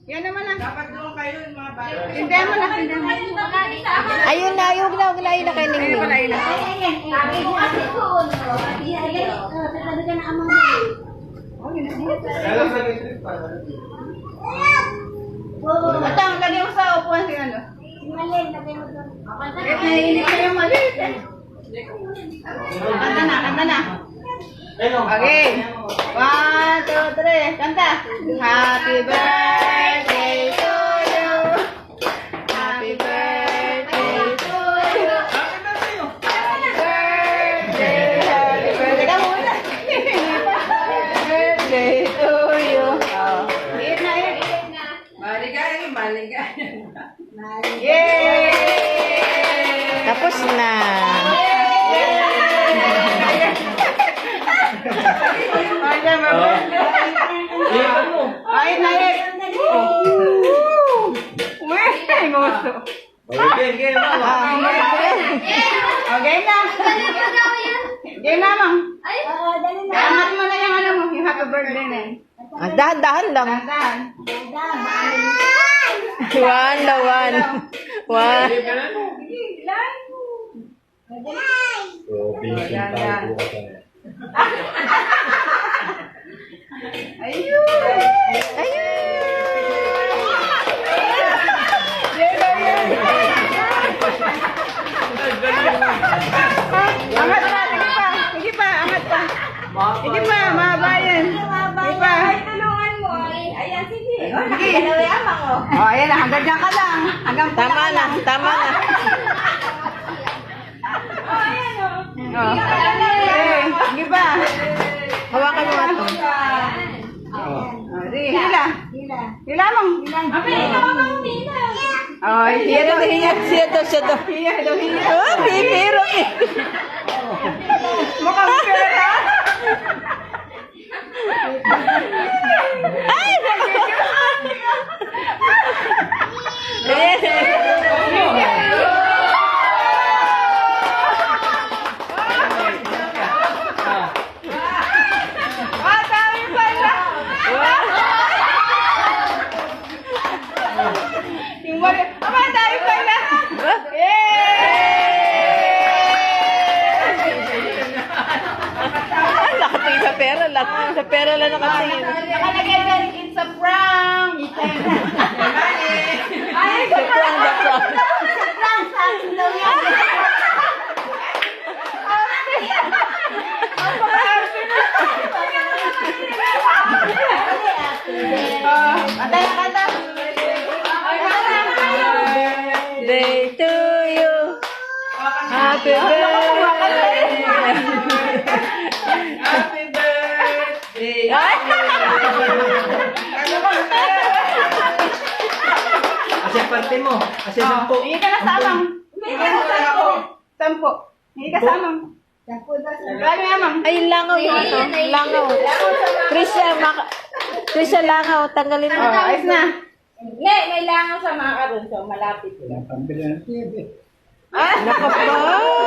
Yan naman lang. Dapat doon kayo yung mga bata. Tindahan mo lang, tindahan mo. Ayun na, yung na, ayun na kay Ayun Ningning. pala, ayun na. Atang, lagay mo sa upuan si ano. Naiinit na yung maliit. Kanta na, kanta na. Okay. 1, 2, 3. Kanta. Happy birthday to you. Happy birthday to you. Happy birthday. Happy birthday. Ka muna. Birthday to you. Oh. Liit na, liit na. Maligay, maligay. Yay! Tapos na. Ay, naik. Weh, nguso. Okay na. Okay na, Mang. Angat mo na yung ano mo, yung happy birthday na yun. Ah, dahan-dahan lang. Dahan. One na one. One. Ayun. Angat na, sige pa. Sige pa, angat pa. Sige pa, mabayan. Sige pa. Sige. Oh, ayan na, hanggang dyan ka lang. Hanggang Tama na, tama na. Oh. Okay, sige pa. Hawakan mo nga ito. Oh, sige, hila. Hila mong. Oh, hiya daw, hiya. Siya to, siya to. Hiya daw, hiya. Oh, bibiro eh. Mukhang pera. Ay! Ah, dami pala. Yung wala. Ama, dami pala. Ang laki sa pera lang. Sa pera lang nakatingin. Nakalagay dyan, it's a prank. Ay, Sa prank na prank. it's a prank. Sabi daw yan. Kanta na, kanta. Day to you. Happy birthday. Happy birthday. Kasi parte mo. Kasi sampo. Hindi ka na samang. Hindi ka na sampo. Sampo. Hindi ka samang. Lagi amang. Ay, langaw yung ano. Langaw. Trisha, langaw. Tanggalin mo. Oh, ayos na. May langaw sa mga karon, so malapit. Pambili ng TV. Ah, Nakapa.